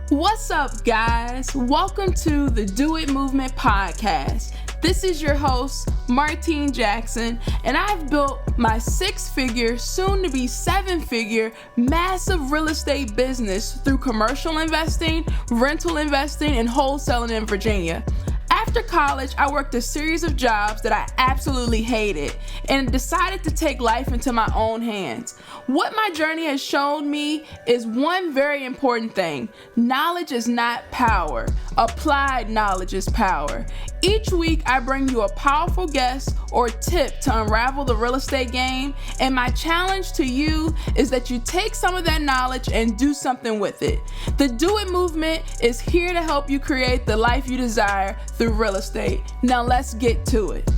What's up, guys? Welcome to the Do It Movement podcast. This is your host, Martine Jackson, and I've built my 6-figure, soon to be 7-figure, massive real estate business through commercial investing, rental investing, and wholesaling in Virginia. After college, I worked a series of jobs that I absolutely hated and decided to take life into my own hands. What my journey has shown me is one very important thing. Knowledge is not power. Applied knowledge is power. Each week, I bring you a powerful guest or tip to unravel the real estate game, and my challenge to you is that you take some of that knowledge and do something with it. The Do It movement is here to help you create the life you desire through real estate. Now let's get to it.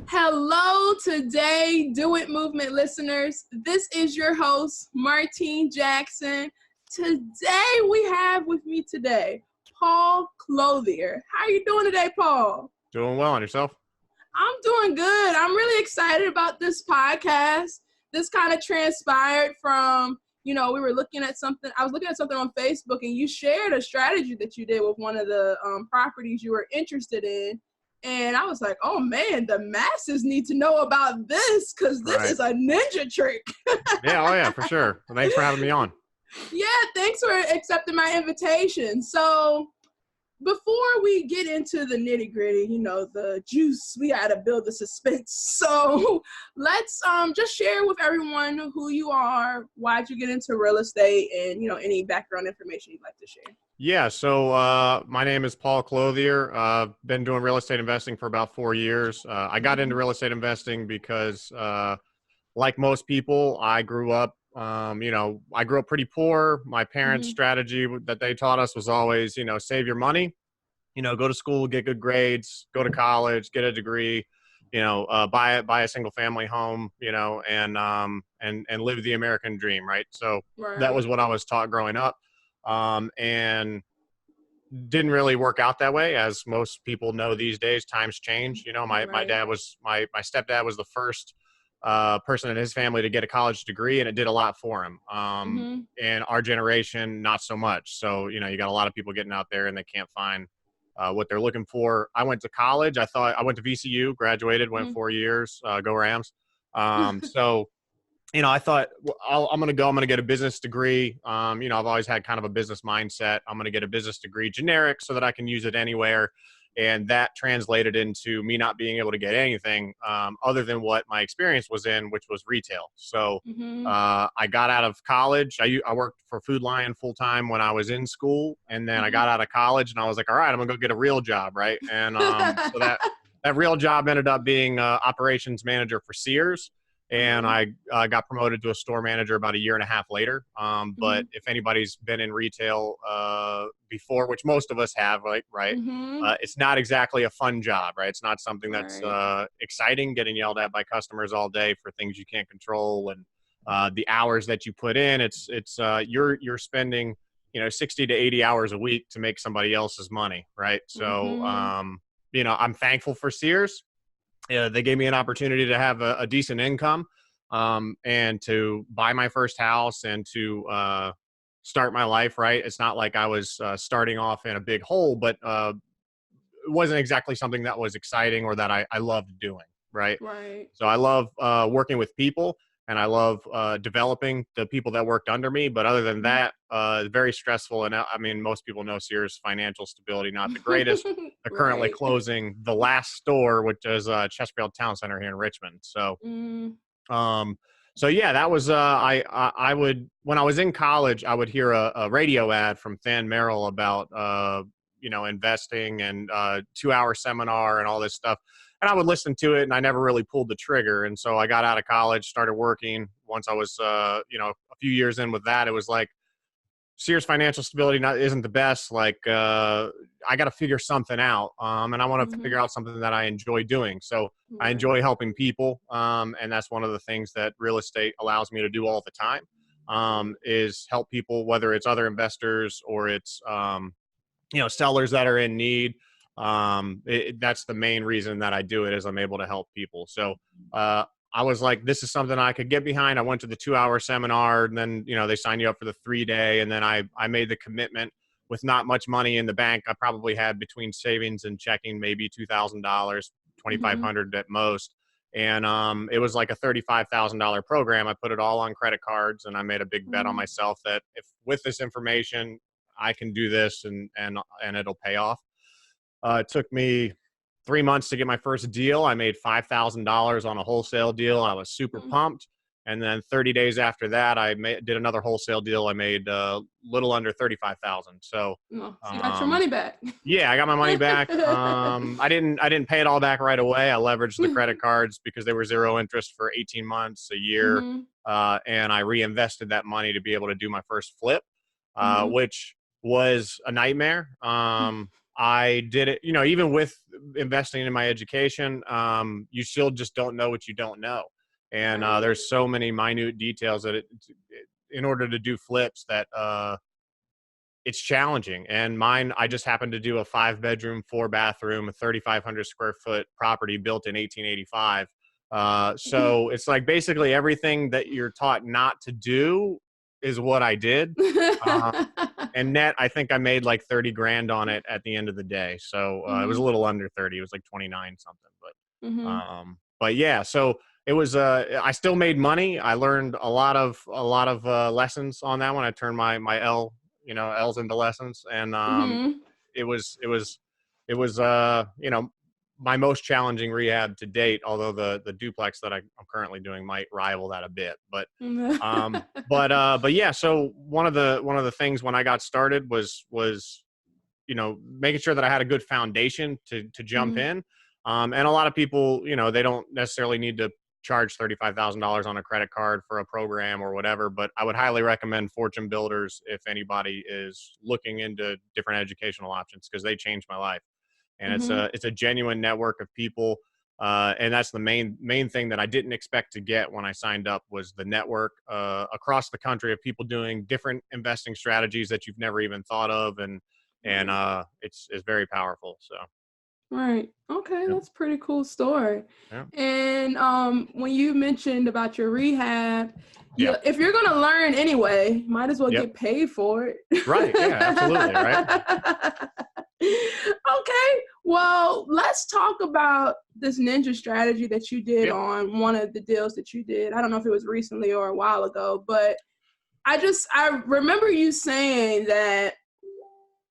Hello, today, Do It movement listeners. This is your host, Martine Jackson. Today, we have with me today, Paul Clothier. How are you doing today, Paul? Doing well. On yourself? I'm doing good. I'm really excited about this podcast. This kind of transpired from, we were looking at something. I was looking at something on Facebook, and you shared a strategy that you did with one of the properties you were interested in. And I was like, oh, man, the masses need to know about this because this is a ninja trick. Yeah, for sure. Well, thanks for having me on. Yeah, thanks for accepting my invitation. So before we get into the nitty gritty, the juice, we got to build the suspense. So let's just share with everyone who you are, why'd you get into real estate, and, any background information you'd like to share. Yeah, so my name is Paul Clothier. Been doing real estate investing for about 4 years. I got into real estate investing because, like most people, I grew up pretty poor. My parents' strategy that they taught us was always, save your money, go to school, get good grades, go to college, get a degree, buy a single family home, and live the American dream. Right. So that was what I was taught growing up. And didn't really work out that way. As most people know these days, times change. My stepdad was the first person in his family to get a college degree, and it did a lot for him. And our generation, not so much. So, you got a lot of people getting out there and they can't find what they're looking for. I went to college. I went to VCU, graduated, went 4 years, go Rams. So, I thought, well, I'm going to get a business degree. I've always had kind of a business mindset. I'm going to get a business degree generic so that I can use it anywhere. And that translated into me not being able to get anything other than what my experience was in, which was retail. So I got out of college. I worked for Food Lion full time when I was in school. And then I got out of college and I was like, all right, I'm going to go get a real job. Right. And so that real job ended up being operations manager for Sears. And I got promoted to a store manager about a year and a half later. But if anybody's been in retail before, which most of us have, right? It's not exactly a fun job, right? It's not something that's exciting, getting yelled at by customers all day for things you can't control, and the hours that you put in. You're spending 60 to 80 hours a week to make somebody else's money, right? So I'm thankful for Sears. They gave me an opportunity to have a decent income and to buy my first house and to start my life right. It's not like I was starting off in a big hole, but it wasn't exactly something that was exciting or that I loved doing, right? So I love working with people, and I love developing the people that worked under me. But other than that, very stressful. And I mean, most people know Sears' financial stability, not the greatest. They're currently closing the last store, which is Chesterfield Town Center here in Richmond. So, that was, I would, when I was in college, I would hear a radio ad from Than Merrill about, investing and 2-hour seminar and all this stuff. And I would listen to it, and I never really pulled the trigger. And so I got out of college, started working. Once I was, a few years in with that, it was like, Sears financial stability isn't the best. Like, I got to figure something out. And I want to figure out something that I enjoy doing. So I enjoy helping people. And that's one of the things that real estate allows me to do all the time, is help people, whether it's other investors or it's, sellers that are in need. That's the main reason that I do it, is I'm able to help people. So I was like, this is something I could get behind. I went to the 2-hour seminar, and then, they sign you up for the 3-day. And then I made the commitment with not much money in the bank. I probably had between savings and checking, maybe $2,000, Mm-hmm. $2,500 at most. And it was like a $35,000 program. I put it all on credit cards, and I made a big bet on Mm-hmm. myself that if with this information, I can do this, and it'll pay off. It took me 3 months to get my first deal. I made $5,000 on a wholesale deal. I was super pumped. And then 30 days after that, did another wholesale deal. I made a little under 35,000. So, Oh, so you got your money back. yeah, I got my money back. I didn't pay it all back right away. I leveraged the credit cards because they were zero interest for 18 months, a year. Mm-hmm. And I reinvested that money to be able to do my first flip, Mm-hmm. which was a nightmare. I did it, even with investing in my education, you still just don't know what you don't know. And Right. there's so many minute details that in order to do flips, that it's challenging. And mine, I just happened to do a 5-bedroom, 4-bathroom, a 3,500 square foot property built in 1885. So it's like basically everything that you're taught not to do is what I did. Uh, and net, I think I made like 30 grand on it at the end of the day. So it was a Mm-hmm. little under 30. It was like 29 something, Mm-hmm. but yeah, so it was, I still made money. I learned a lot of lessons on that one. I turned my L's into lessons. And Mm-hmm. it was my most challenging rehab to date, although the duplex that I'm currently doing might rival that a bit. But yeah, so one of the things when I got started was making sure that I had a good foundation to jump Mm-hmm. in. And a lot of people, they don't necessarily need to charge $35,000 on a credit card for a program or whatever, but I would highly recommend Fortune Builders if anybody is looking into different educational options, because they changed my life. And Mm-hmm. it's a genuine network of people. And that's the main thing that I didn't expect to get when I signed up, was the network across the country of people doing different investing strategies that you've never even thought of. And Right. it's very powerful. So, Right. Okay, yeah, that's a pretty cool story. yeah, And when you mentioned about your rehab, yeah, if you're gonna learn anyway, might as well yep, get paid for it. right, yeah, absolutely, right, Okay, well, let's talk about this ninja strategy that you did yeah, on one of the deals that you did. I don't know if it was recently or a while ago, but I remember you saying that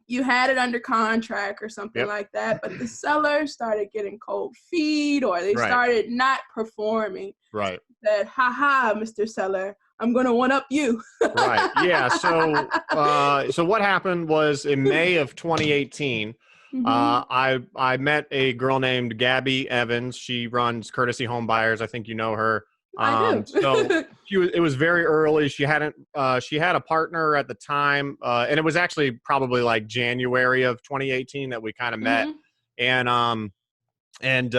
you had it under contract or something yep, like that, but the seller started getting cold feet or they right, started not performing. right. Said, haha, Mr. Seller, I'm gonna one up you. Right. Yeah. So what happened was in May of 2018, Mm-hmm. I met a girl named Gabby Evans. She runs Courtesy Home Buyers. I think you know her. I do. So it was very early. She had a partner at the time, and it was actually probably like January of 2018 that we kind of met. Mm-hmm. And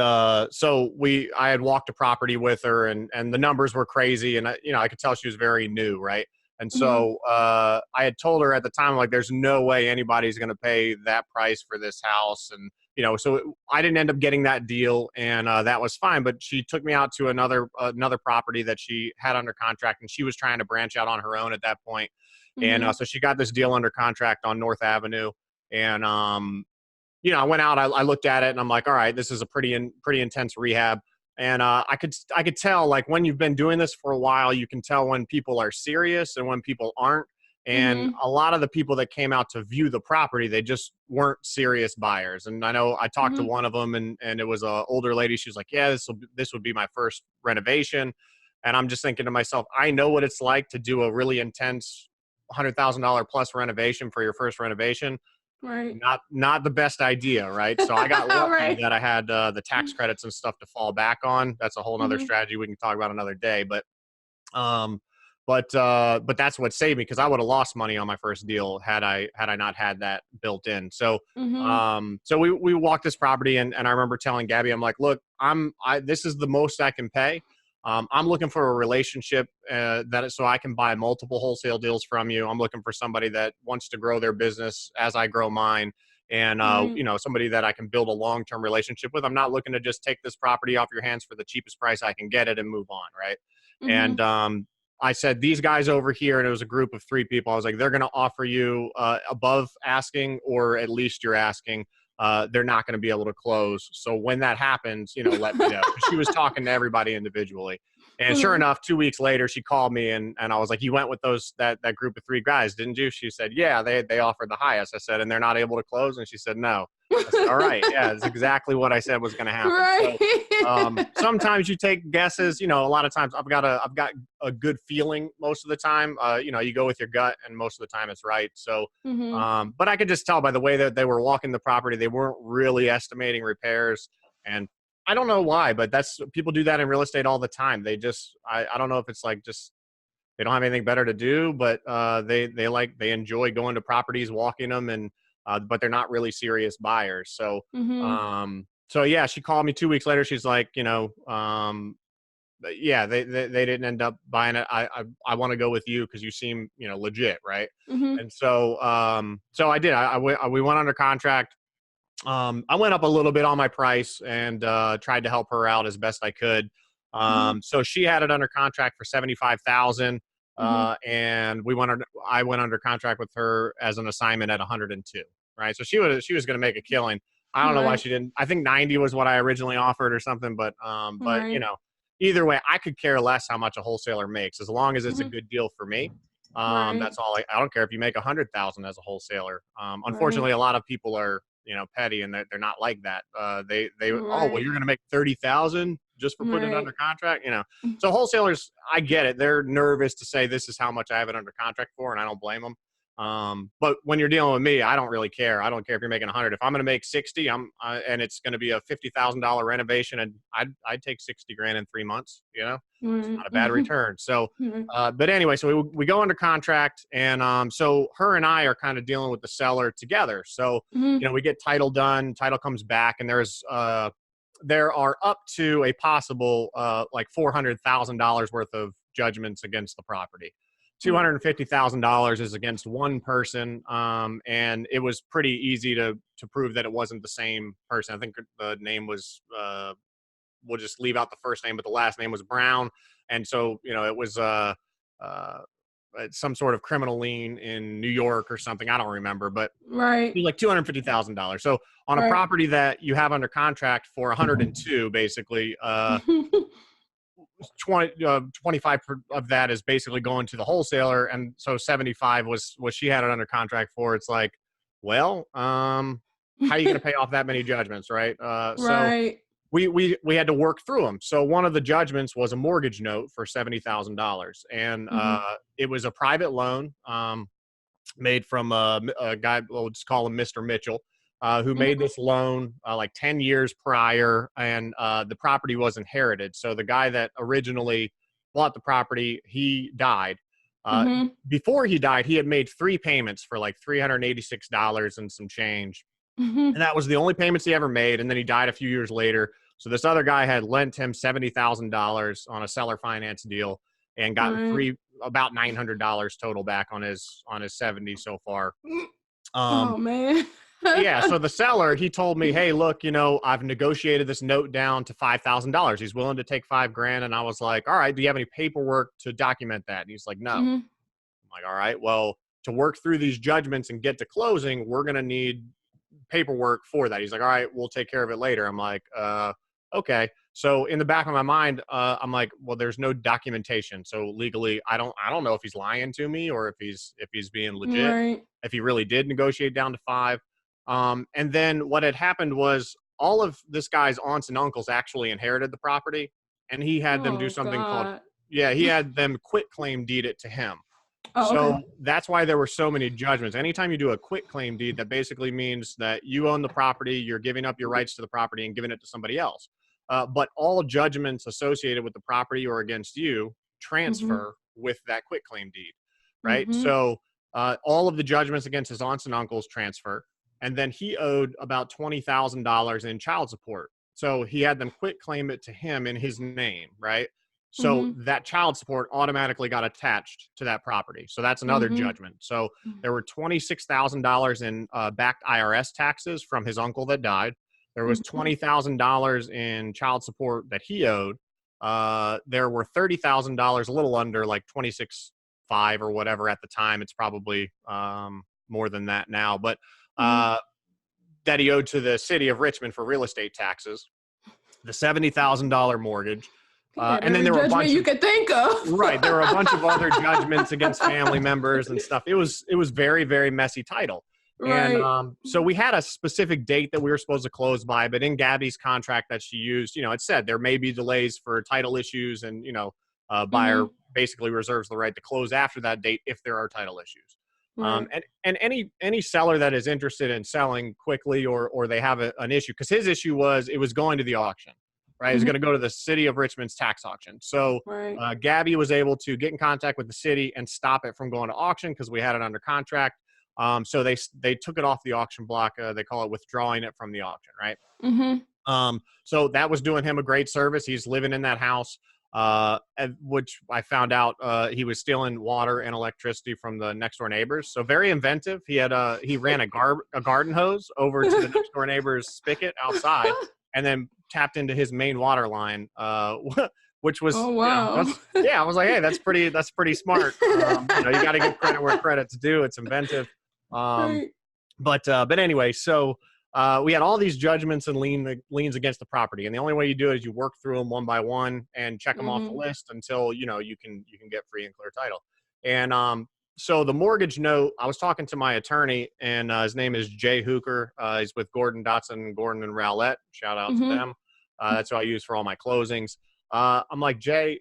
so I had walked a property with her, and the numbers were crazy, and I could tell she was very new, right? And Mm-hmm. so I had told her at the time, like, there's no way anybody's going to pay that price for this house. And I didn't end up getting that deal, and that was fine. But she took me out to another property that she had under contract, and she was trying to branch out on her own at that point. And Mm-hmm. so she got this deal under contract on North Avenue. And I went out, I looked at it, and I'm like, all right, this is a pretty intense rehab. And I could tell, like, when you've been doing this for a while, you can tell when people are serious and when people aren't. And Mm-hmm. a lot of the people that came out to view the property, they just weren't serious buyers. And I know I talked to Mm-hmm. one of them, and it was an older lady. She was like, yeah, this would be my first renovation. And I'm just thinking to myself, I know what it's like to do a really intense $100,000 plus renovation for your first renovation. Right. Not the best idea, right? So I got lucky Right. that I had the tax credits and stuff to fall back on. That's a whole nother Mm-hmm. strategy we can talk about another day. Um, but that's what saved me, because I would have lost money on my first deal had I not had that built in. So Mm-hmm. so we walked this property, and I remember telling Gabby, I'm like, look, this is the most I can pay. I'm looking for a relationship so I can buy multiple wholesale deals from you. I'm looking for somebody that wants to grow their business as I grow mine. and Right. somebody that I can build a long-term relationship with. I'm not looking to just take this property off your hands for the cheapest price I can get it and move on, right? And Mhm. I said, these guys over here, and it was a group of 3 people. I was like, they're going to offer you above asking, or at least you're asking. They're not going to be able to close. So when that happens, let me know. 'Cause she was talking to everybody individually. And sure Mhm. enough, 2 weeks later, she called me and I was like, you went with that group of 3 guys, didn't you? She said, yeah, they offered the highest. I said, and they're not able to close? And she said, no. I said, all right. Yeah, it's exactly what I said was going to happen. So Right. sometimes you take guesses, a lot of times I've got a good feeling most of the time. You go with your gut and most of the time it's right. So, Mhm. but I could just tell by the way that they were walking the property, they weren't really estimating repairs. And I don't know why, but that's people do that in real estate all the time. They just, I don't know if it's like just, they don't have anything better to do, but they enjoy going to properties, walking them, and but they're not really serious buyers. Mhm. So yeah, she called me 2 weeks later. She's like, yeah, they didn't end up buying it. I want to go with you because you seem legit, right? Mhm. And so I did. We went under contract. I went up a little bit on my price and tried to help her out as best I could. Mhm. So she had it under contract for 75,000, Mhm. and I went under contract with her as an assignment at 102. Right, so she was going to make a killing. I don't know why Right. she didn't. I think 90 was what I originally offered or something, but Right. either way, I could care less how much a wholesaler makes as long as it's a Mhm. good deal for me. Right. That's all. I don't care if you make 100,000 as a wholesaler. Right. Unfortunately, a lot of people are petty, and they're not like that. Oh, well, Right. you're going to make 30,000 just for putting it Right. under contract. So wholesalers, I get it. They're nervous to say this is how much I have it under contract for, and I don't blame them. But when you're dealing with me, I don't really care. I don't care if you're making 100. If I'm going to make 60, and it's going to be a $50,000 renovation, and I'd take 60 grand in 3 months. It's Right. not a bad Mhm. return. So, Right. but anyway, so we go under contract, and so her and I are kind of dealing with the seller together. So, Mhm. we get title done, title comes back, and there are up to a possible like $400,000 worth of judgments against the property. $250,000 is against one person, and it was pretty easy to prove that it wasn't the same person. I think the name was we'll just leave out the first name, but the last name was Brown, and so it was uh, some sort of criminal lien in New York or something. I don't remember, but it Right. was like $250,000. So on a Right. property that you have under contract for 102, basically, 25 of that is basically going to the wholesaler, and so 75 was what she had it under contract for. It's like, well, how are you going to pay off that many judgments, right? So Right. we had to work through them. So one of the judgments was a mortgage note for $70,000, and Mhm. it was a private loan made from a guy. We'll just call him Mr. Mitchell, who made Mhm. this loan like 10 years prior, and the property was inherited. So the guy that originally bought the property, he died. Mhm. Before he died, he had made 3 payments for like $386 and some change, and Mhm. that was the only payments he ever made. And then he died a few years later. So this other guy had lent him $70,000 on a seller finance deal and gotten Right. about $900 total back on his 70 so far. Um, Oh man. yeah. So the seller, he told me, hey, look, I've negotiated this note down to $5,000. He's willing to take 5 grand. And I was like, all right, do you have any paperwork to document that? And he's like, no. Mhm. I'm like, all right, well, to work through these judgments and get to closing, we're going to need paperwork for that. He's like, all right, we'll take care of it later. I'm like, okay. So in the back of my mind, I'm like, well, there's no documentation. So legally, I don't know if he's lying to me or if he's being legit, Right. if he really did negotiate down to 5. And then what had happened was all of this guy's aunts and uncles actually inherited the property, and he had them do Oh something called, God. yeah, he had them quit claim deed it to him. Oh, okay. So that's why there were so many judgments. Anytime you do a quit claim deed, that basically means that you own the property, you're giving up your rights to the property and giving it to somebody else. But all judgments associated with the property or against you Mhm. transfer with that quit claim deed, right? Mhm. So all of the judgments against his aunts and uncles transfer. And then he owed about $20,000 in child support. So he had them quit claim it to him in his name, right? So that child support automatically got attached to that property. So that's another judgment. So there were $26,000 in backed IRS taxes from his uncle that died. There was $20,000 in child support that he owed. There were $30,000, a little under, like 26.5 or whatever at the time. It's probably more than that now, but that he owed to the city of Richmond for real estate taxes, the $70,000 mortgage. And then there were a bunch you could think of. Right. There were a bunch of other judgments against family members and stuff. It was very, very messy title. Right. And so we had a specific date that we were supposed to close by, but in Gabby's contract that she used, it said there may be delays for title issues, and, buyer basically reserves the right to close after that date if there are title issues. Right. And any seller that is interested in selling quickly or they have an issue, because his issue was it was going to the auction. Right. It was going to go to the city of Richmond's tax auction. So Gabby was able to get in contact with the city and stop it from going to auction because we had it under contract. So they took it off the auction block. They call it withdrawing it from the auction. Right. So that was doing him a great service. He's living in that house, which I found out he was stealing water and electricity from the next door neighbors. So very inventive. He ran a garden hose over to the next door neighbor's spigot outside, and then tapped into his main water line, which was, I was like, hey, that's pretty smart. You got to give credit where credit's due. It's inventive. But anyway, so we had all these judgments and liens against the property. And the only way you do it is you work through them one by one and check them off the list until, you can get free and clear title. And so the mortgage note, I was talking to my attorney, and his name is Jay Hooker. He's with Gordon Dotson, Gordon and Rowlett. Shout out to them. That's what I use for all my closings. I'm like, Jay,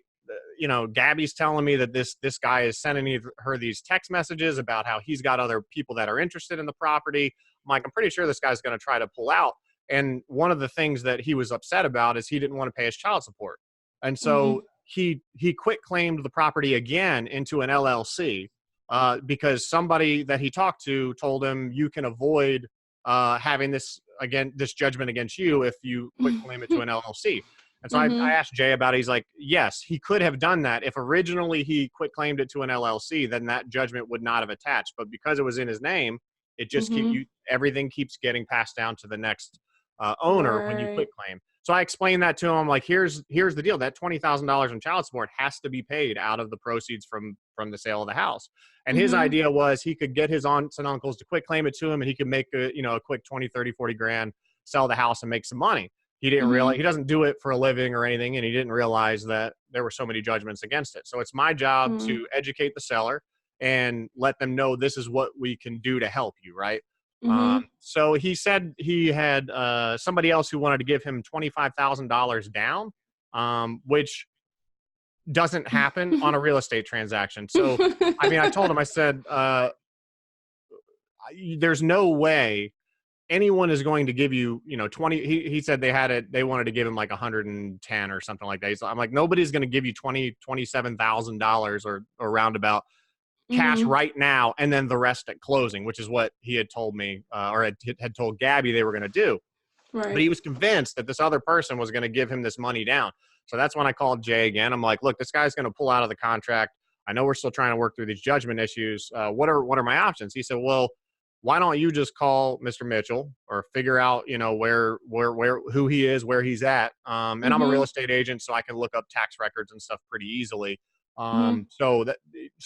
Gabby's telling me that this guy is sending her these text messages about how he's got other people that are interested in the property. I'm like, I'm pretty sure this guy's going to try to pull out. And one of the things that he was upset about is he didn't want to pay his child support. And so he quit claimed the property again into an LLC. Because somebody that he talked to told him you can avoid having this judgment against you if you quit claim it to an LLC. And so I asked Jay about it. He's like, yes, he could have done that. If originally he quit claimed it to an LLC, then that judgment would not have attached. But because it was in his name, it just everything keeps getting passed down to the next owner when you quit claim. So I explained that to him. I'm like, here's the deal. That $20,000 in child support has to be paid out of the proceeds from the sale of the house. And his idea was he could get his aunts and uncles to quit claim it to him, and he could make a quick 20, 30, 40 grand, sell the house and make some money. He didn't realize, he doesn't do it for a living or anything, and he didn't realize that there were so many judgments against it. So it's my job to educate the seller and let them know this is what we can do to help you, right? So he said he had somebody else who wanted to give him $25,000 down, which doesn't happen on a real estate transaction. So, I mean, I told him, I said, there's no way anyone is going to give you, 20, he said they wanted to give him like 110 or something like that. So I'm like, nobody's going to give you $27,000 or roundabout cash right now, and then the rest at closing, which is what he had told me, or had told Gabby they were going to do. Right. But he was convinced that this other person was going to give him this money down. So that's when I called Jay again. I'm like, look, this guy's going to pull out of the contract. I know we're still trying to work through these judgment issues. What are my options? He said, well, why don't you just call Mr. Mitchell or figure out, where who he is, where he's at. And I'm a real estate agent, so I can look up tax records and stuff pretty easily. So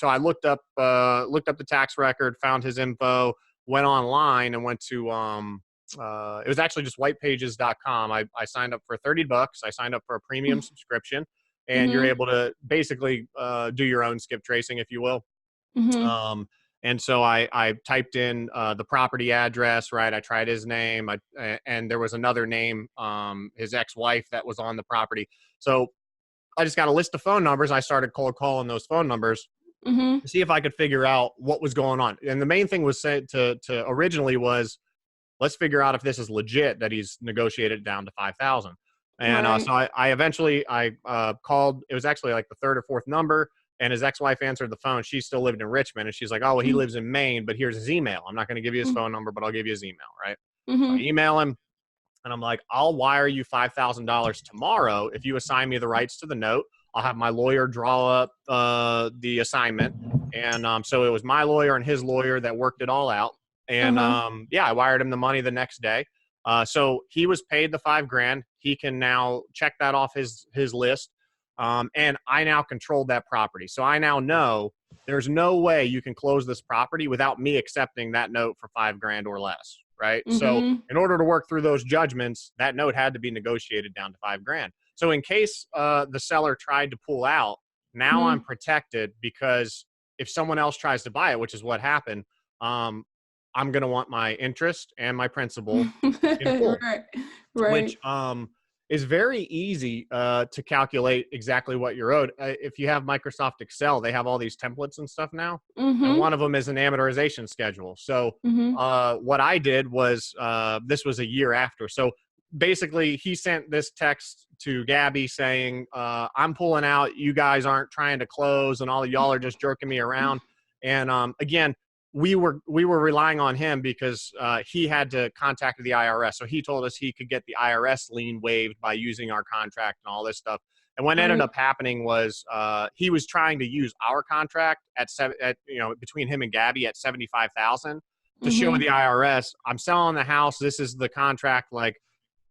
I looked up the tax record, found his info, went online and went to, it was actually just whitepages.com. I signed up for $30. I signed up for a premium subscription, and you're able to basically, do your own skip tracing, if you will. And so I typed in, the property address, right? I tried his name, and there was another name, his ex-wife that was on the property. So I just got a list of phone numbers. I started cold calling those phone numbers to see if I could figure out what was going on. And the main thing was said to originally was, let's figure out if this is legit that he's negotiated down to 5,000. And so I eventually called. It was actually like the third or fourth number, and his ex-wife answered the phone. She still lived in Richmond, and she's like, oh, well, he lives in Maine, but here's his email. I'm not going to give you his phone number, but I'll give you his email, right? So I email him. And I'm like, I'll wire you $5,000 tomorrow if you assign me the rights to the note. I'll have my lawyer draw up the assignment. And so it was my lawyer and his lawyer that worked it all out. And I wired him the money the next day. So he was paid the $5,000. He can now check that off his list. And I now controlled that property. So I now know there's no way you can close this property without me accepting that note for $5,000 or less. Right. So in order to work through those judgments, that note had to be negotiated down to $5,000. So in case the seller tried to pull out, now I'm protected, because if someone else tries to buy it, which is what happened, I'm going to want my interest and my principal in full, which is very easy to calculate exactly what you're owed. If you have Microsoft Excel, they have all these templates and stuff now, and one of them is an amortization schedule. So what I did was, this was a year after. So basically, he sent this text to Gabby saying, I'm pulling out. You guys aren't trying to close, and all of y'all are just jerking me around. And again, we were relying on him because he had to contact the IRS. So he told us he could get the IRS lien waived by using our contract and all this stuff. And what ended up happening was he was trying to use our contract at between him and Gabby at $75,000 to show the IRS, I'm selling the house. This is the contract. Like,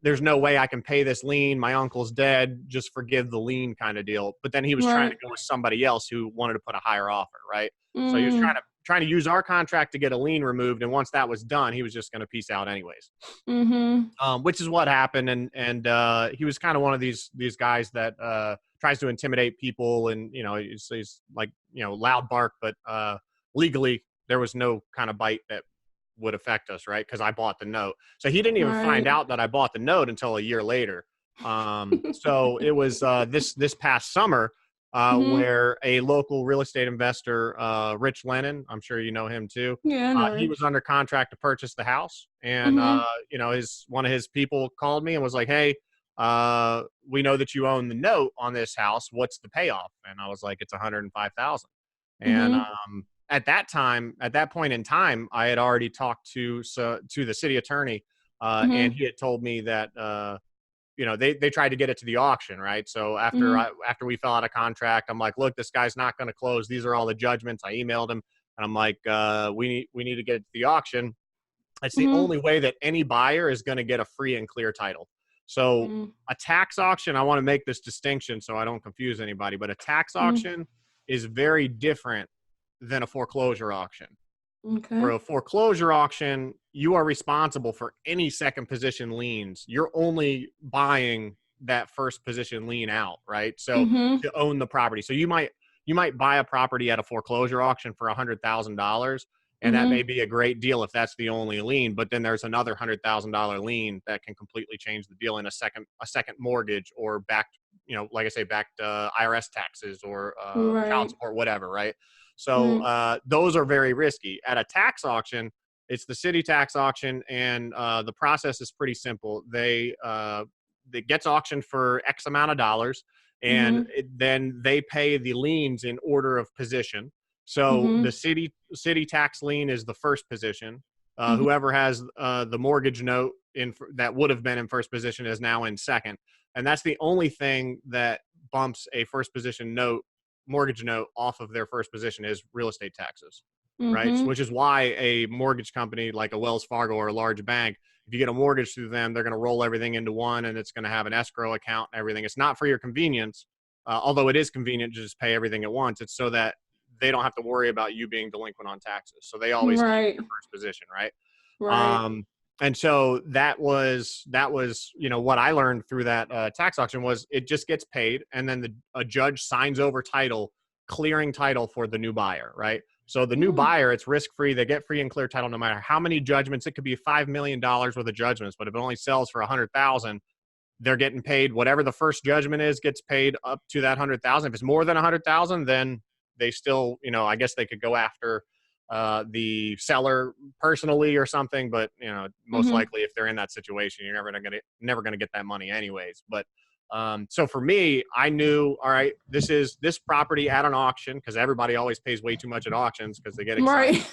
there's no way I can pay this lien. My uncle's dead. Just forgive the lien kind of deal. But then he was trying to go with somebody else who wanted to put a higher offer, right? So he was trying to use our contract to get a lien removed. And once that was done, he was just going to peace out anyways. Which is what happened. And he was kind of one of these guys that tries to intimidate people. And, he's like, loud bark, but legally there was no kind of bite that would affect us, right? Because I bought the note. So he didn't even find out that I bought the note until a year later. So it was this past summer where a local real estate investor, Rich Lennon, I'm sure you know him too. Yeah, he was under contract to purchase the house, and one of his people called me and was like, "Hey, we know that you own the note on this house. What's the payoff?" And I was like, "It's $105,000." And at that point in time, I had already talked to the city attorney, and he had told me that they tried to get it to the auction, right? So after we fell out of contract, I'm like, look, this guy's not going to close. These are all the judgments. I emailed him, and I'm like, we need to get it to the auction. It's the only way that any buyer is going to get a free and clear title. So a tax auction, I want to make this distinction so I don't confuse anybody, but a tax auction is very different than a foreclosure auction. For a foreclosure auction, you are responsible for any second position liens. You're only buying that first position lien out, right? So to own the property. So you might buy a property at a foreclosure auction for $100,000, and that may be a great deal if that's the only lien. But then there's another $100,000 lien that can completely change the deal in a second mortgage, or backed, like I say, backed IRS taxes or child support, whatever, right? So those are very risky. At a tax auction, it's the city tax auction, and the process is pretty simple. It gets auctioned for X amount of dollars, and then they pay the liens in order of position. So the city tax lien is the first position. Whoever has the mortgage note that would have been in first position is now in second, and that's the only thing that bumps a first position mortgage note off of their first position is real estate taxes, right? So, which is why a mortgage company like a Wells Fargo or a large bank, if you get a mortgage through them, they're going to roll everything into one, and it's going to have an escrow account and everything. It's not for your convenience, although it is convenient to just pay everything at once. It's so that they don't have to worry about you being delinquent on taxes. So they always keep your first position, right? And so that was what I learned through that tax auction was it just gets paid, and then a judge signs over title, clearing title for the new buyer, right? So the new buyer, it's risk-free. They get free and clear title no matter how many judgments. It could be $5 million worth of judgments, but if it only sells for $100,000, they're getting paid whatever the first judgment is, gets paid up to that $100,000. If it's more than $100,000, then they still, I guess they could go after the seller personally or something, but most likely if they're in that situation, you're never gonna get that money anyways. But so for me, I knew, all right, this property at an auction, because everybody always pays way too much at auctions because they get excited.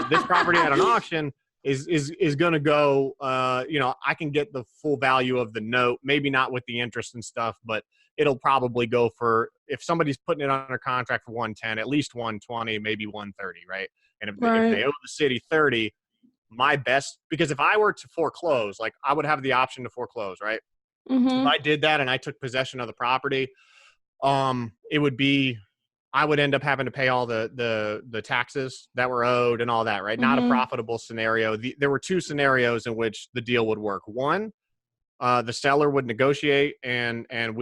This property at an auction is going to go, I can get the full value of the note, maybe not with the interest and stuff, but it'll probably go for, if somebody's putting it under contract for 110, at least 120, maybe 130, right? And if Right. they owe the city 30, my best, because if I were to foreclose, like I would have the option to foreclose, right? If Mhm. I did that and I took possession of the property, it would be, I would end up having to pay all the taxes that were owed and all that, right? Not a Mhm. profitable scenario. There were two scenarios in which the deal would work. One, the seller would negotiate, and I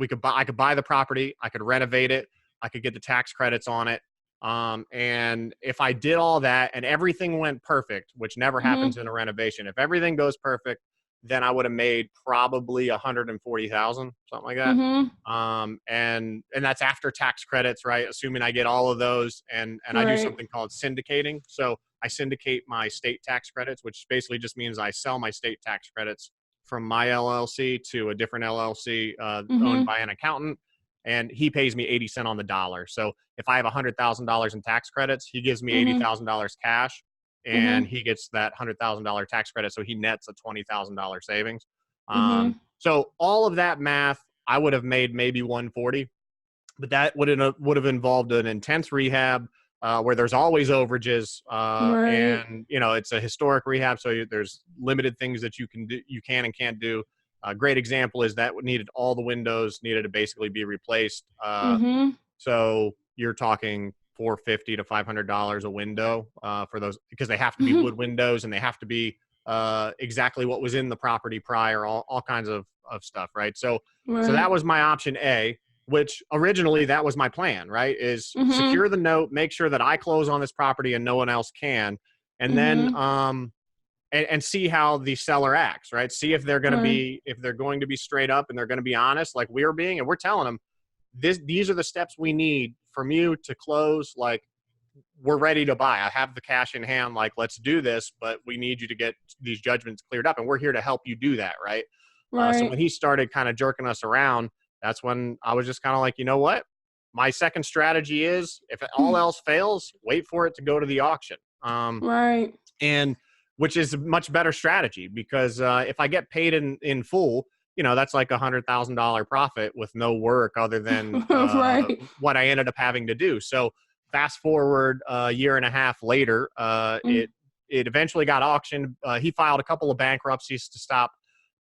could buy the property, I could renovate it, I could get the tax credits on it. And if I did all that and everything went perfect, which never Mhm. happens in a renovation, if everything goes perfect, then I would have made probably 140,000, something like that. Mhm. And that's after tax credits, right? Assuming I get all of those, and I do Right. something called syndicating. So I syndicate my state tax credits, which basically just means I sell my state tax credits from my LLC to a different LLC owned Mhm. by an accountant, and he pays me 80 cents on the dollar. So if I have $100,000 in tax credits, he gives me Mhm. $80,000 cash, and Mhm. he gets that $100,000 tax credit. So he nets a $20,000 savings. Mhm. So all of that math, I would have made maybe 140, but that would have involved an intense rehab where there's always overages, Right. and it's a historic rehab, so there's limited things that you can and can't do. A great example is that needed all the windows needed to basically be replaced. Mhm. So you're talking $450 to $500 a window for those, because they have to be Mhm. wood windows and they have to be exactly what was in the property prior, all kinds of stuff, right? So Right. that was my option A, which originally that was my plan, right? Is Mhm. secure the note, make sure that I close on this property and no one else can, and then Mhm. and see how the seller acts, right? See Right. if they're going to be straight up and they're going to be honest, like we're being, and we're telling them these are the steps we need from you to close. Like, we're ready to buy. I have the cash in hand. Like, let's do this, but we need you to get these judgments cleared up, and we're here to help you do that, right? So Right. when he started kind of jerking us around, that's when I was just kind of like, you know what? My second strategy is, if all else fails, wait for it to go to the auction. Right. And which is a much better strategy, because if I get paid in full, that's like $100,000 profit with no work other than Right. what I ended up having to do. So fast forward a year and a half later, Mm. it eventually got auctioned. He filed a couple of bankruptcies to stop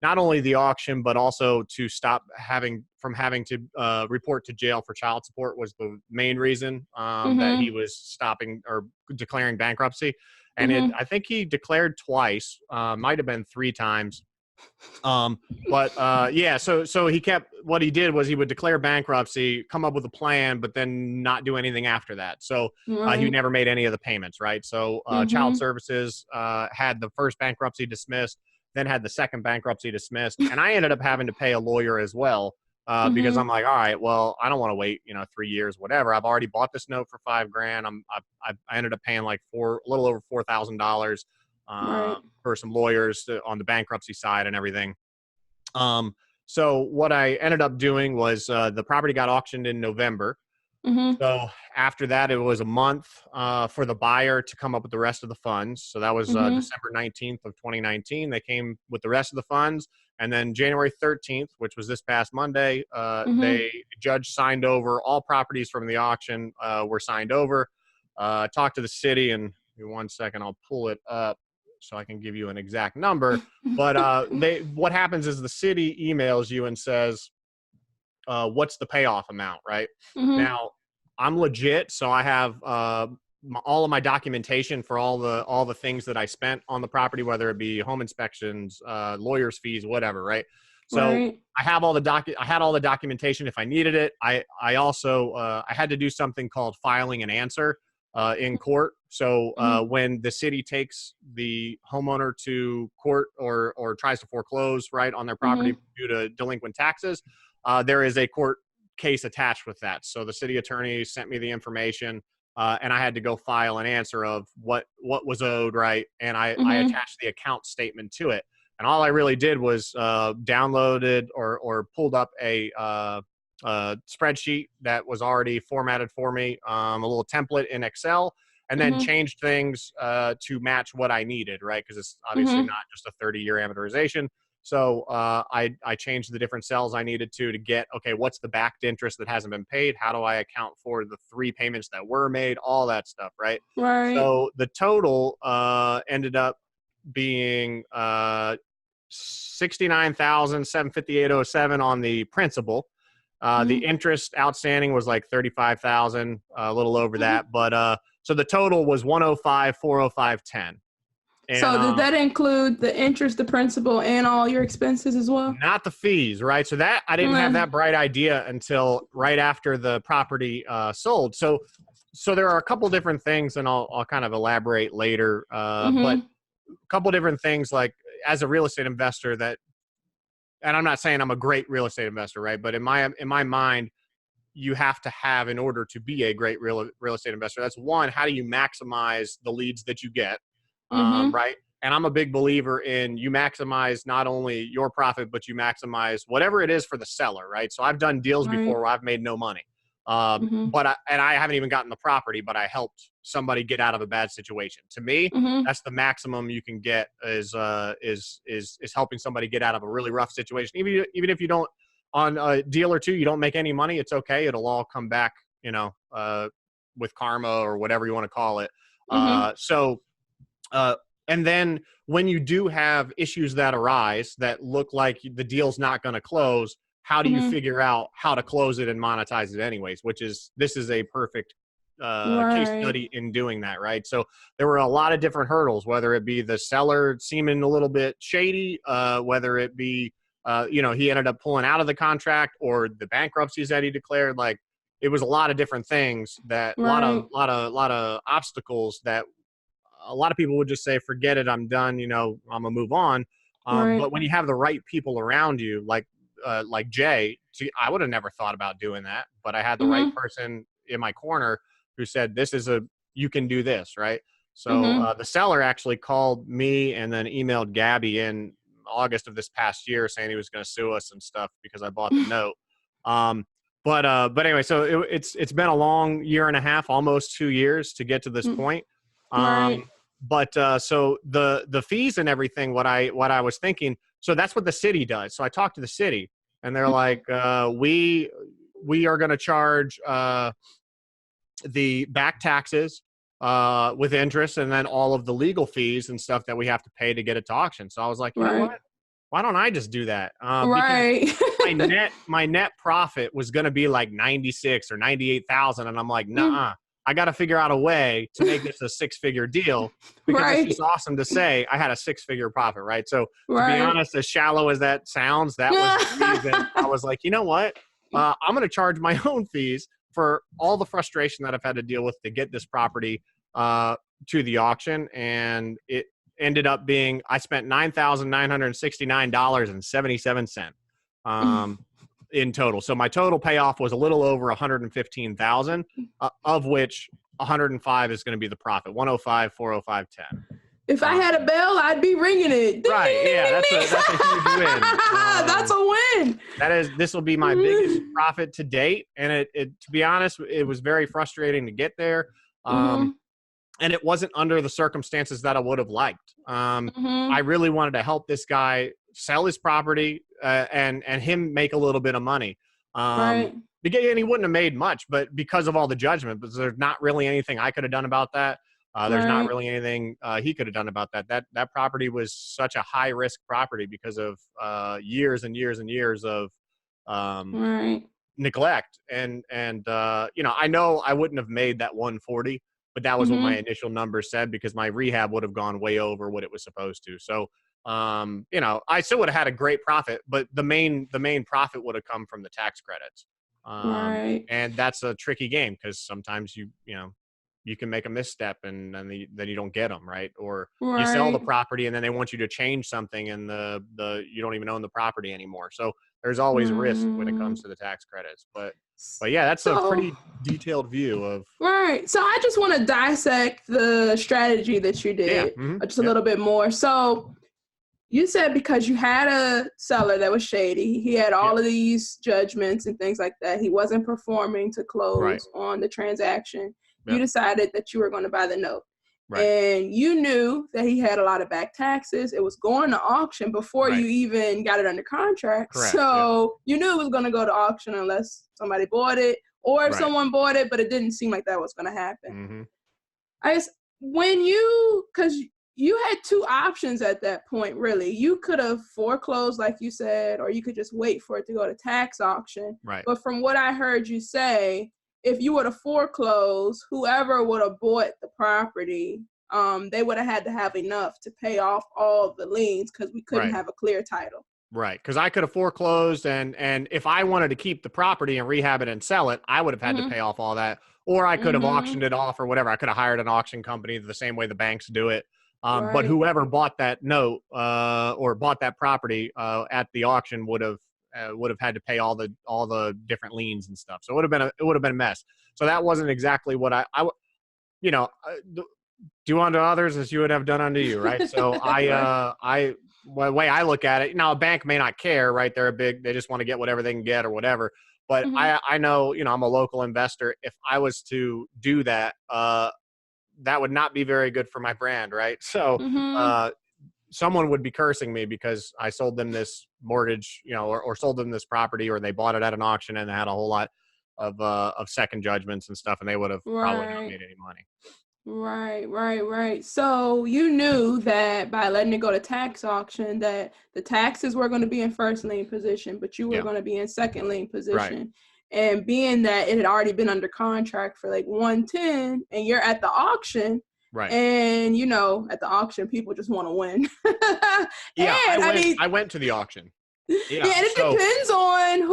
not only the auction, but also to stop having to report to jail for child support, was the main reason that he Mhm. was stopping or declaring bankruptcy. And Mhm. I think he declared twice, might have been three times. Um, but yeah, so he kept, what he did was he would declare bankruptcy, come up with a plan, but then not do anything after that. So he Right. never made any of the payments, right? So child Mhm. services had the first bankruptcy dismissed, then had the second bankruptcy dismissed, and I ended up having to pay a lawyer as well. Because I'm Mhm. like, all right, well, I don't want to wait, 3 years, whatever. I've already bought this note for $5,000. I ended up paying like a little over $4,000 Right. for some lawyers on the bankruptcy side and everything. Um, so what I ended up doing was the property got auctioned in November. Mhm. So after that, it was a month for the buyer to come up with the rest of the funds. So that was Mhm. December 19th of 2019. They came with the rest of the funds. And then January 13th, which was this past Monday, Mhm. judge signed over all properties from the auction were signed over. Talked to the city, and give me 1 second, I'll pull it up so I can give you an exact number. But what happens is the city emails you and says, what's the payoff amount, right? Mhm. Now, I'm legit, so I have all of my documentation for all the things that I spent on the property, whether it be home inspections, lawyers' fees, whatever, right? So Right. I had all the documentation if I needed it. I also I had to do something called filing an answer in court. So Mhm. when the city takes the homeowner to court or tries to foreclose, right, on their property Mhm. due to delinquent taxes, there is a court case attached with that. So the city attorney sent me the information, and I had to go file an answer of what was owed, right? And I Mhm. attached the account statement to it. And all I really did was downloaded or pulled up a spreadsheet that was already formatted for me, a little template in Excel. and then changed things to match what I needed, right? Because it's obviously not just a 30-year amortization. So I changed the different cells I needed to get, okay, what's the backed interest that hasn't been paid? How do I account for the 3 payments that were made? All that stuff, right? Right. So the total ended up being $69,758.07 on the principal. The interest outstanding was like $35,000, a little over that. But so the total was $105,405.10. And, so did that include the interest, the principal, and all your expenses as well? Not the fees, right? So that I didn't have that bright idea until right after the property sold. So there are a couple different things, and I'll kind of elaborate later. But a couple different things, like as a real estate investor, that, and I'm not saying I'm a great real estate investor, right? But in my mind, you have to have, in order to be a great real estate investor, that's one, how do you maximize the leads that you get? Right. And I'm a big believer in you maximize not only your profit, but you maximize whatever it is for the seller. Right. So I've done deals before where I've made no money. But I haven't even gotten the property, but I helped somebody get out of a bad situation. To me, that's the maximum you can get is helping somebody get out of a really rough situation. Even if you don't, on a deal or two, you don't make any money, it's okay. It'll all come back, with karma or whatever you want to call it. And then when you do have issues that arise that look like the deal's not going to close, how do you figure out how to close it and monetize it anyways, this is a perfect case study in doing that, right? So there were a lot of different hurdles, whether it be the seller seeming a little bit shady, whether it be, he ended up pulling out of the contract, or the bankruptcies that he declared. Like, it was a lot of different things that a lot of obstacles that a lot of people would just say, forget it, I'm done, I'm gonna move on. But when you have the right people around you, like Jay, I would have never thought about doing that, but I had the right person in my corner who said, you can do this, right? So the seller actually called me and then emailed Gabby in August of this past year saying he was going to sue us and stuff because I bought the note. But anyway, so it's been a long year and a half, almost 2 years to get to this point. But so the fees and everything, what I was thinking, so that's what the city does. So I talked to the city, and they're like, we are going to charge the back taxes with interest, and then all of the legal fees and stuff that we have to pay to get it to auction. So I was like, you know what? Why don't I just do that? Because my net profit was going to be like 96 or 98,000, and I'm like, nah. I got to figure out a way to make this a 6-figure deal, because it's just awesome to say I had a 6-figure profit, right? So to be honest, as shallow as that sounds, that was the reason I was like, you know what? I'm going to charge my own fees for all the frustration that I've had to deal with to get this property to the auction. And it ended up being, I spent $9,969.77 in total. So my total payoff was a little over 115,000, of which 105 is going to be the profit. 105, 405.10. If I had a bell, I'd be ringing it. Right? Yeah, that's a huge win. That's a win. This will be my biggest profit to date, and it to be honest, it was very frustrating to get there. And it wasn't under the circumstances that I would have liked. I really wanted to help this guy sell his property and him make a little bit of money. And he wouldn't have made much, but because of all the judgment, but there's not really anything I could have done about that. There's not really anything he could have done about that. That property was such a high risk property because of years and years and years of neglect. And I know I wouldn't have made that 140, but that was what my initial number said, because my rehab would have gone way over what it was supposed to. So, I still would have had a great profit, but the main profit would have come from the tax credits. And that's a tricky game, because sometimes you can make a misstep and then you don't get them, right? Or you sell the property and then they want you to change something, and you don't even own the property anymore. So there's always risk when it comes to the tax credits. But yeah, that's a pretty detailed view of. Right. So I just want to dissect the strategy that you did just a little bit more. So you said because you had a seller that was shady, he had all of these judgments and things like that. He wasn't performing to close on the transaction. you decided that you were going to buy the note. Right. And you knew that he had a lot of back taxes. It was going to auction before you even got it under contract. Correct. So you knew it was going to go to auction unless somebody bought it, or if someone bought it, but it didn't seem like that was going to happen. I guess because you had two options at that point, really. You could have foreclosed, like you said, or you could just wait for it to go to tax auction. Right. But from what I heard you say, if you were to foreclose, whoever would have bought the property, they would have had to have enough to pay off all the liens because we couldn't have a clear title. Right. Because I could have foreclosed, and if I wanted to keep the property and rehab it and sell it, I would have had to pay off all that. Or I could have auctioned it off or whatever. I could have hired an auction company the same way the banks do it. But whoever bought that note or bought that property at the auction would have had to pay all the different liens and stuff. So it would have been a mess. So that wasn't exactly what I do unto others as you would have done unto you, right? So the way I look at it, now a bank may not care, right? They just want to get whatever they can get or whatever. But I know, I'm a local investor. If I was to do that, that would not be very good for my brand, right? So someone would be cursing me because I sold them this mortgage, or sold them this property, or they bought it at an auction and they had a whole lot of second judgments and stuff, and they would have probably not made any money. Right. So you knew that by letting it go to tax auction that the taxes were going to be in first lien position, but you were going to be in second lien position. Right. And being that it had already been under contract for like 110 and you're at the auction, right? And at the auction, people just want to win. I went to the auction. Yeah, and it depends on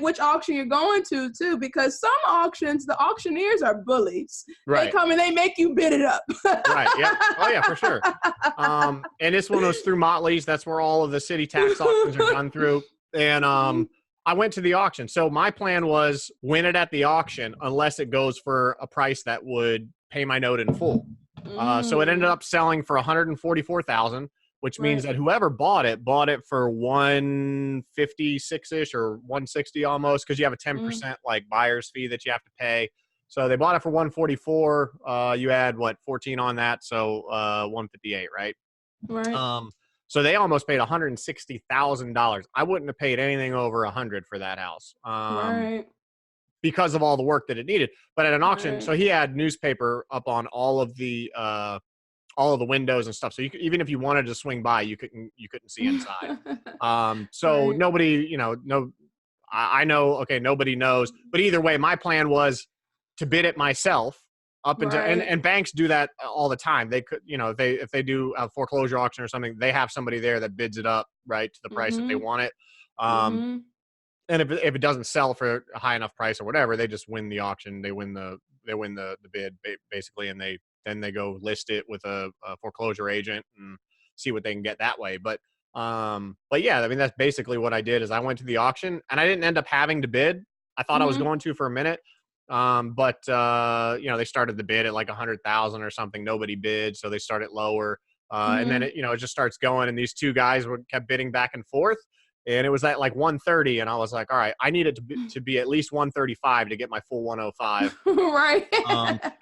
which auction you're going to too, because some auctions, the auctioneers are bullies. Right. They come and they make you bid it up. Right. Yeah. Oh yeah, for sure. And this one was through Motley's. That's where all of the city tax auctions are done through. And I went to the auction. So my plan was win it at the auction unless it goes for a price that would pay my note in full. So it ended up selling for $144,000. Which means that whoever bought it for 156-ish or 160 almost, because you have a 10% buyer's fee that you have to pay. So they bought it for 144. You add 14 on that, so 158, right? Right. So they almost paid $160,000. I wouldn't have paid anything over $100 for that house. Because of all the work that it needed. But at an auction, so he had newspaper up on all of the windows and stuff. So even if you wanted to swing by, you couldn't see inside. So nobody, I know, okay, nobody knows. But either way, my plan was to bid it myself up until, and banks do that all the time. They could, if they do a foreclosure auction or something, they have somebody there that bids it up right to the price that they want it. And if it doesn't sell for a high enough price or whatever, they just win the auction. They win the bid basically, and then they go list it with a foreclosure agent and see what they can get that way. But yeah, I mean, that's basically what I did is I went to the auction and I didn't end up having to bid. I thought I was going to for a minute. But they started the bid at like 100,000 or something. Nobody bid. So they started lower. And then it just starts going. And these two guys kept bidding back and forth. And it was at like 130, and I was like, all right, I need it to be at least 135 to get my full 105. Right.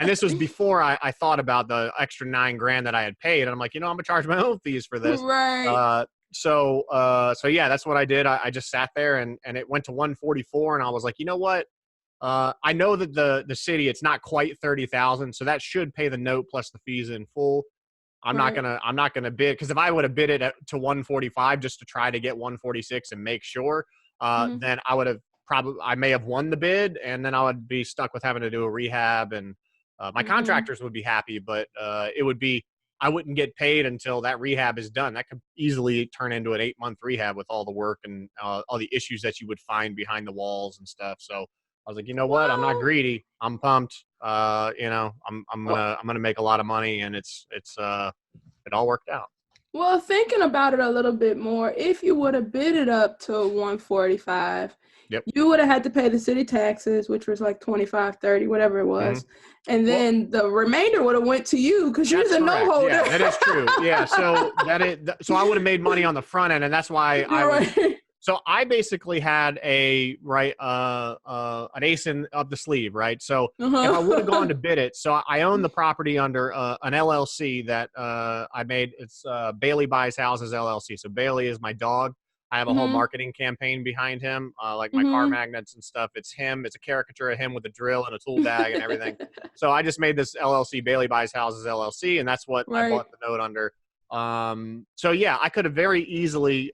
And this was before I thought about the extra $9,000 that I had paid. And I'm like, I'm gonna charge my own fees for this. Right. So yeah, that's what I did. I just sat there and it went to 144, and I was like, you know what? I know that the city, it's not quite 30,000, so that should pay the note plus the fees in full. I'm not gonna bid, because if I would have bid it to 145 just to try to get 146 and make sure, then I may have won the bid, and then I would be stuck with having to do a rehab, and my contractors would be happy, but I wouldn't get paid until that rehab is done. That could easily turn into an 8-month rehab with all the work and all the issues that you would find behind the walls and stuff. So I was like, you know what? I'm not greedy. I'm pumped. I'm gonna make a lot of money, and it all worked out. Well, thinking about it a little bit more, if you would have bid it up to 145, you would have had to pay the city taxes, which was like 25, 30, whatever it was. And then the remainder would have went to you because you're the note holder. Yeah, that is true. Yeah. So I would have made money on the front end, and that's why So I basically had an ace up the sleeve, right? So if I would have gone to bid it, so I own the property under an LLC that I made. It's Bailey Buys Houses LLC. So Bailey is my dog. I have a whole marketing campaign behind him, like my car magnets and stuff. It's him. It's a caricature of him with a drill and a tool bag and everything. So I just made this LLC, Bailey Buys Houses LLC, and that's what I bought the note under. So yeah, I could have very easily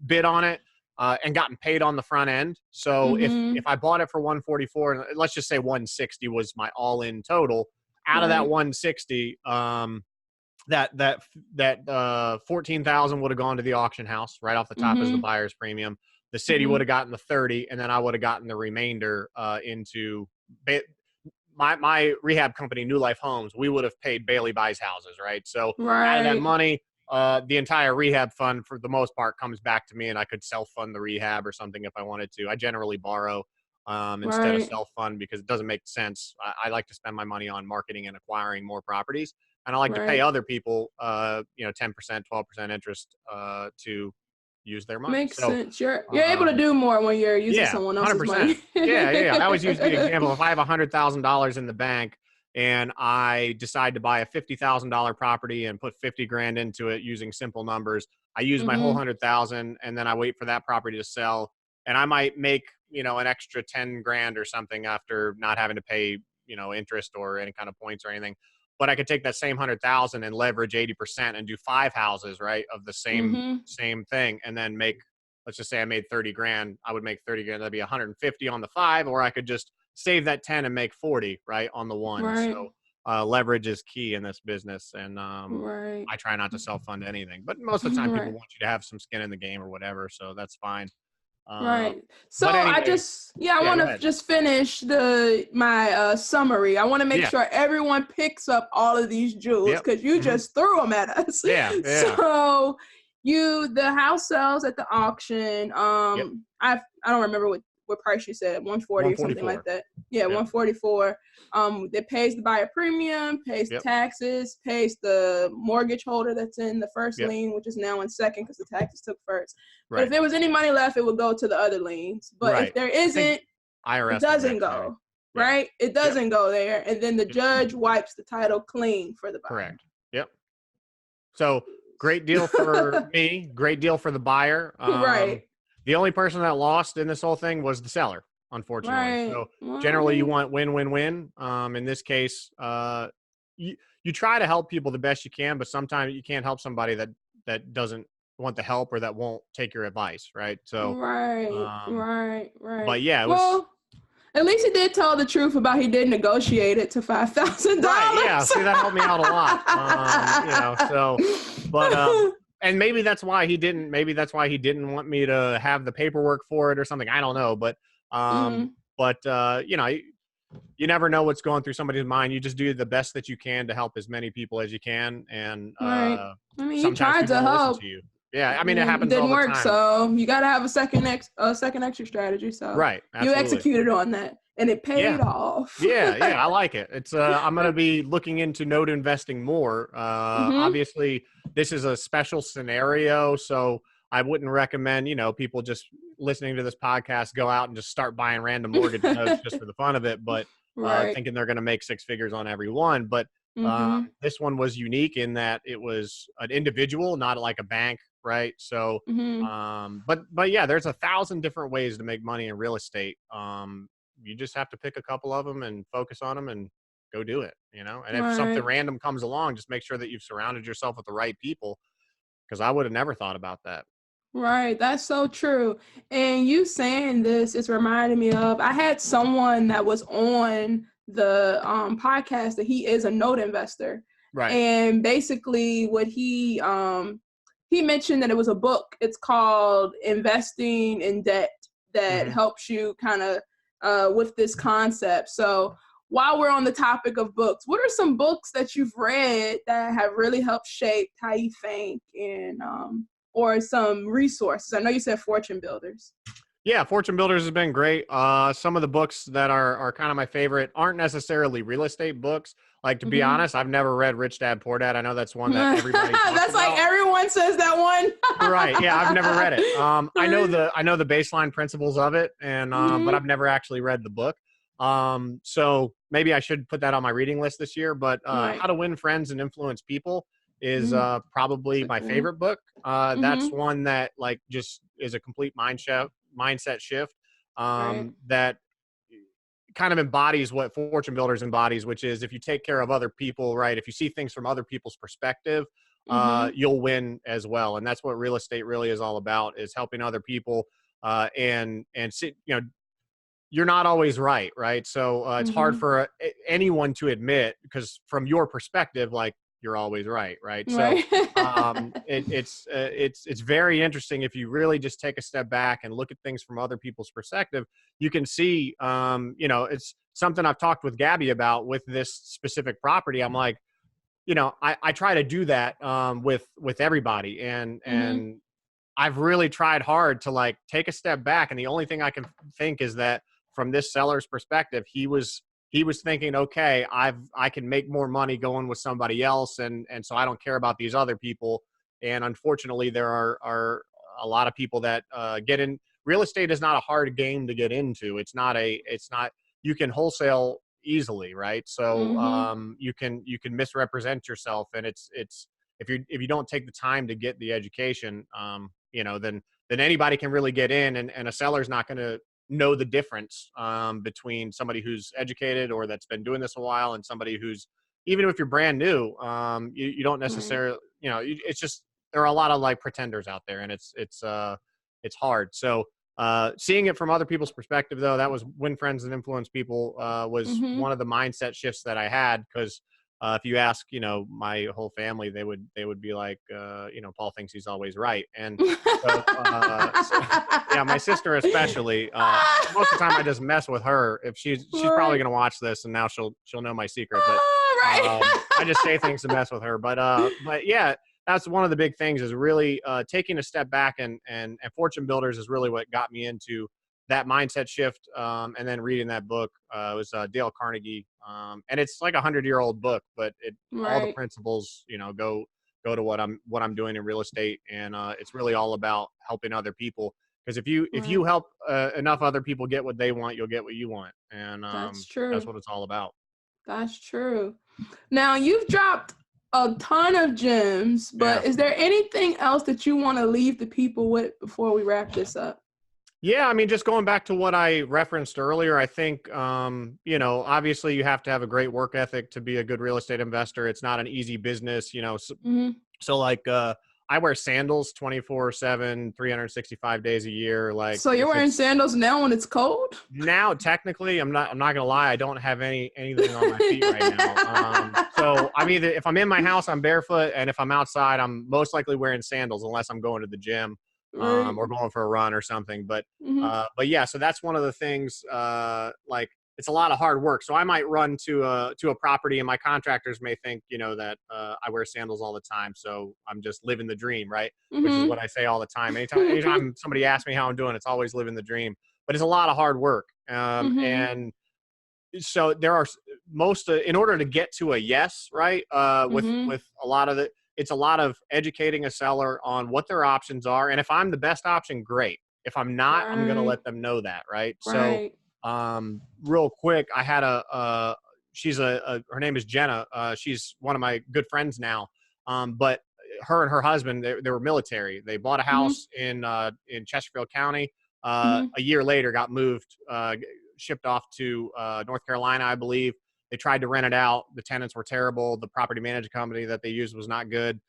bid on it and gotten paid on the front end. So if I bought it for 144, and let's just say 160 was my all-in total, out of that 160, that 14,000 would have gone to the auction house right off the top as the buyer's premium. The city would have gotten the 30, and then I would have gotten the remainder into my rehab company, New Life Homes. We would have paid Bailey Buys Houses, right? So out of that money, the entire rehab fund, for the most part, comes back to me, and I could self-fund the rehab or something if I wanted to. I generally borrow instead of self-fund because it doesn't make sense. I like to spend my money on marketing and acquiring more properties. And I like to pay other people, 10%, 12% interest to use their money. Makes sense. You're able to do more when you're using someone else's 100%. money. Yeah. I always use the example. If I have $100,000 in the bank and I decide to buy a $50,000 property and put 50 grand into it using simple numbers, I use my whole 100,000 and then I wait for that property to sell. And I might make, an extra 10 grand or something after not having to pay, interest or any kind of points or anything. But I could take that same 100,000 and leverage 80% and do 5 houses, right, of the same thing, and then make, let's just say I made 30 grand. I would make 30 grand. That'd be 150 on the 5, or I could just save that 10 and make 40, right, on the 1. Right. So leverage is key in this business, and I try not to self-fund anything. But most of the time, people want you to have some skin in the game or whatever, so that's fine. Right. So anyway, I want to just finish my summary. I want to make sure everyone picks up all of these jewels because you just threw them at us. Yeah. So the house sells at the auction. I don't remember what price you said, 140 or something like that. Yeah, 144. It pays the buyer premium, pays the taxes, pays the mortgage holder that's in the first lien, which is now in second because the taxes took first. But if there was any money left, it would go to the other liens. But if there isn't, IRS it doesn't go. Right? It doesn't go there. And then the judge wipes the title clean for the buyer. Correct. Yep. So great deal for me. Great deal for the buyer. Right. The only person that lost in this whole thing was the seller, unfortunately. So generally you want win-win-win. In this case, you try to help people the best you can, but sometimes you can't help somebody that doesn't want the help or that won't take your advice, right? So right. But yeah, it was, at least he did tell the truth about he did negotiate it to $5,000. Right, yeah. See, that helped me out a lot. And maybe that's why he didn't want me to have the paperwork for it or something. I don't know. But, you never know what's going through somebody's mind. You just do the best that you can to help as many people as you can. And he tried to help. To you. Yeah, I mean, it happens all the time. It didn't work, so you got to have a second exit strategy. So right, absolutely. You executed on that, and it paid off. yeah, I like it. It's I'm going to be looking into note investing more. Obviously, this is a special scenario, so I wouldn't recommend people just listening to this podcast go out and just start buying random mortgage notes just for the fun of it, but thinking they're going to make 6 figures on every one. But this one was unique in that it was an individual, not like a bank. Right. So, but yeah, there's 1,000 different ways to make money in real estate. You just have to pick a couple of them and focus on them and go do it, And if something random comes along, just make sure that you've surrounded yourself with the right people. Cause I would have never thought about that. Right. That's so true. And you saying this is reminding me of, I had someone that was on the podcast that he is a note investor. Right. And basically what he mentioned that it was a book. It's called Investing in Debt that helps you kind of with this concept. So while we're on the topic of books, what are some books that you've read that have really helped shape how you think and or some resources? I know you said Fortune Builders. Yeah, Fortune Builders has been great. Some of the books that are kind of my favorite aren't necessarily real estate books. Like, to be Mm-hmm. honest, I've never read Rich Dad Poor Dad. I know that's one that everybody talks That's like about. everyone says that one. Right. Yeah, I've never read it. Right. I know the baseline principles of it, and but Mm-hmm. I've never actually read the book. So maybe I should put that on my reading list this year. But Right. How to Win Friends and Influence People is Mm, probably that's a my good one. favorite book. That's Mm-hmm. one that like just is a complete mindset shift. Right. That kind of embodies what Fortune Builders embodies, which is if you take care of other people, right? If you see things from other people's perspective, Mm-hmm. you'll win as well. And that's what real estate really is all about: is helping other people. And see, you're not always right, right? So it's hard Mm-hmm. for anyone to admit, because from your perspective, like, you're always right, right? So Right. it's very interesting if you really just take a step back and look at things from other people's perspective. You can see, it's something I've talked with Gabby about with this specific property. I'm like, I try to do that with everybody, and Mm-hmm. and I've really tried hard to like take a step back. And the only thing I can think is that from this seller's perspective, he was thinking, okay, I can make more money going with somebody else, and so I don't care about these other people. And unfortunately, there are a lot of people that get in. Real estate is not a hard game to get into. It's not, you can wholesale easily, right? So Mm-hmm. you can misrepresent yourself, and it's if you don't take the time to get the education, then anybody can really get in, and a seller's not going to know the difference between somebody who's educated or that's been doing this a while and somebody who's, even if you're brand new, you don't Right. necessarily, it's just, there are a lot of like pretenders out there, and it's hard. So seeing it from other people's perspective, though, that was Win Friends and Influence People, was Mm-hmm. one of the mindset shifts that I had. Because if you ask, my whole family, they would be like, Paul thinks he's always right. And so yeah, my sister especially. Most of the time, I just mess with her. If she's probably Right. gonna watch this, and now she'll know my secret. But I just Right. say things to mess with her. But yeah, that's one of the big things, is really taking a step back, and Fortune Builders is really what got me into that mindset shift. And then reading that book, it was Dale Carnegie, and it's like 100-year-old book, but all the Right. principles, go to what I'm doing in real estate, and it's really all about helping other people. Because if you Right. help enough other people get what they want, you'll get what you want, and That's that's true. what it's all about. That's true. Now, you've dropped a ton of gems, Yeah. but is there anything else that you want to leave the people with before we wrap this up? Yeah, I mean, just going back to what I referenced earlier, I think, obviously you have to have a great work ethic to be a good real estate investor. It's not an easy business, so, Mm-hmm. so like, I wear sandals 24/7, 365 days a year. Like, So you're if wearing it's sandals now when it's cold? now, technically, I'm not gonna lie, I don't have anything on my feet right now. So I'm either, if I'm in my house, I'm barefoot, and if I'm outside, I'm most likely wearing sandals, unless I'm going to the gym, Right. or going for a run or something. Mm-hmm. But yeah, so that's one of the things. Like, it's a lot of hard work. So I might run to a property, and my contractors may think, that I wear sandals all the time. So I'm just living the dream, right? Which is what I say all the time. Mm-hmm. Anytime somebody asks me how I'm doing, it's always living the dream. But it's a lot of hard work. Mm-hmm. And so there are most in order to get to a yes, right? Mm-hmm. With a lot of it's a lot of educating a seller on what their options are, and if I'm the best option, great. If I'm not, I'm going to Right. let them know that, right? So Right. real quick, I had she's her name is Jenna. She's one of my good friends now. But her and her husband, they were military. They bought a Mm-hmm. house in Chesterfield County. Mm-hmm. A year later, got moved, shipped off to North Carolina, I believe. They tried to rent it out. The tenants were terrible. The property management company that they used was not good.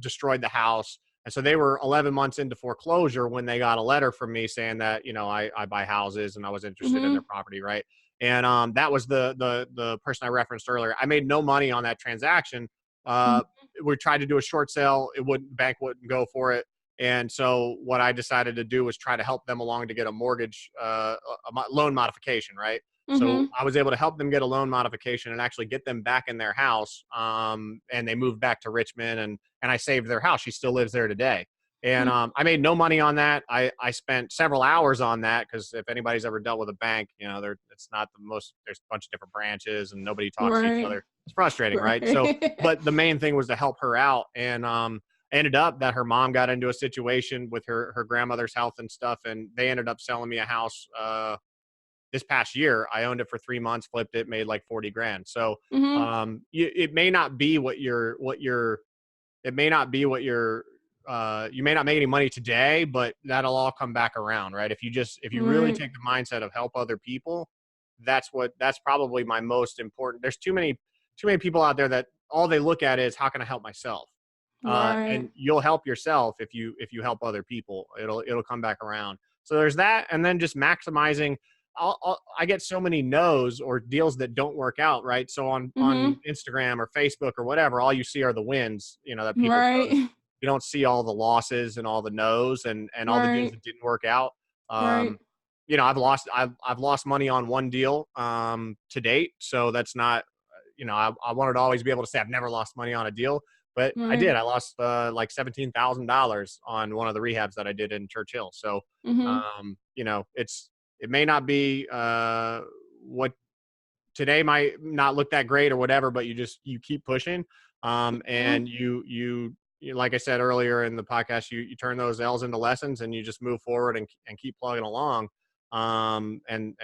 Destroyed the house. And so they were 11 months into foreclosure when they got a letter from me saying that, I buy houses and I was interested in their Mm-hmm. property, right? And that was the person I referenced earlier. I made no money on that transaction. Uh, we tried to do a short sale. Bank wouldn't go for it. And so what I decided to do was try to help them along to get a mortgage, loan modification, right? So Mm-hmm. I was able to help them get a loan modification and actually get them back in their house. And they moved back to Richmond, and I saved their house. She still lives there today. And I made no money on that. I spent several hours on that because if anybody's ever dealt with a bank, it's not the most, there's a bunch of different branches and nobody talks to each other. It's frustrating, right? So, but the main thing was to help her out. And ended up that her mom got into a situation with her grandmother's health and stuff. And they ended up selling me a house this past year. I owned it for 3 months, flipped it, made like 40 grand. So it may not be you may not make any money today, but that'll all come back around, right? If you really take the mindset of help other people, that's probably my most important. There's too many people out there that all they look at is how can I help myself? And you'll help yourself if you help other people. It'll come back around. So there's that, and then just maximizing. I get so many no's or deals that don't work out, right? So on Instagram or Facebook or whatever, all you see are the wins, that people post. You don't see all the losses and all the no's and all the deals that didn't work out. I've lost money on one deal to date. So that's not, I wanted to always be able to say I've never lost money on a deal, but I did. I lost like $17,000 on one of the rehabs that I did in Churchill. So, it may not be what today might not look that great or whatever, but you keep pushing. And you like I said earlier in the podcast, you turn those L's into lessons and you just move forward and keep plugging along. And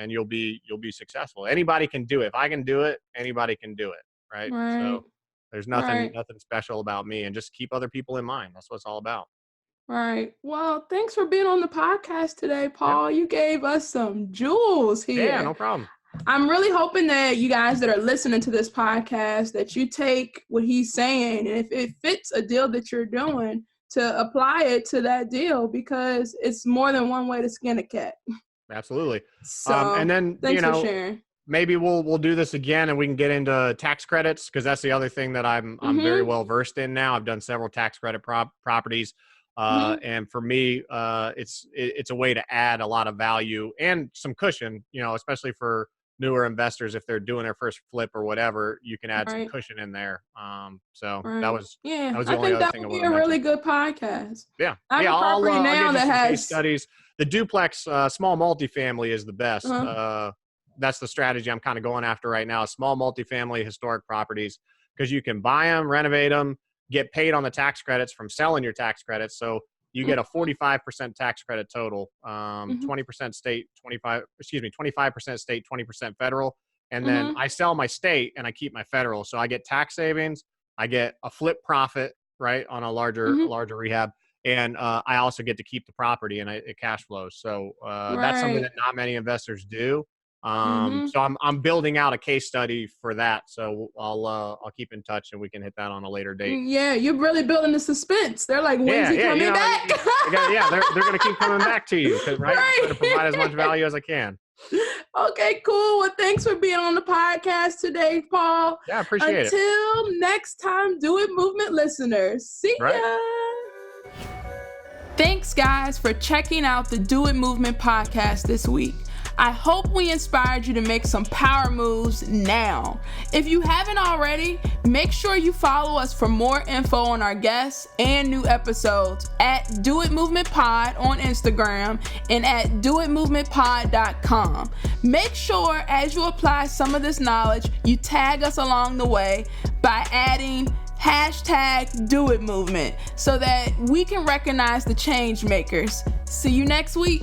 you'll be successful. Anybody can do it. If I can do it, anybody can do it. Right. So there's nothing special about me, and just keep other people in mind. That's what it's all about. Right. Well, thanks for being on the podcast today, Paul. Yep. You gave us some jewels here. Yeah, no problem. I'm really hoping that you guys that are listening to this podcast, that you take what he's saying, and if it fits a deal that you're doing, to apply it to that deal, because it's more than one way to skin a cat. Absolutely. So, and then, thanks for sharing. Maybe we'll do this again and we can get into tax credits, because that's the other thing that I'm very well versed in now. I've done several tax credit properties. And for me, it's a way to add a lot of value and some cushion, especially for newer investors. If they're doing their first flip or whatever, you can add some cushion in there. That was the only other thing I wanted to mention. I think that would be a really good podcast. Yeah. I'll get you some case studies. The duplex, small multifamily is the best. That's the strategy I'm kind of going after right now. Small multifamily historic properties, because you can buy them, renovate them, get paid on the tax credits from selling your tax credits. So you get a 45% tax credit total, 20% state, 25% state, 20% federal. And then I sell my state and I keep my federal. So I get tax savings. I get a flip profit, right, on a larger rehab. And I also get to keep the property, and it cash flows. So that's something that not many investors do. So I'm building out a case study for that. So I'll keep in touch and we can hit that on a later date. Yeah, you're really building the suspense. They're like, when's he coming back? They're going to keep coming back to you, right? I'm going to provide as much value as I can. Okay, cool. Well, thanks for being on the podcast today, Paul. Yeah, I appreciate it. Until next time, Do It Movement listeners. See ya. Thanks, guys, for checking out the Do It Movement podcast this week. I hope we inspired you to make some power moves now. If you haven't already, make sure you follow us for more info on our guests and new episodes at Do It Movement Pod on Instagram and at doitmovementpod.com. Make sure as you apply some of this knowledge, you tag us along the way by adding #DoItMovement so that we can recognize the change makers. See you next week.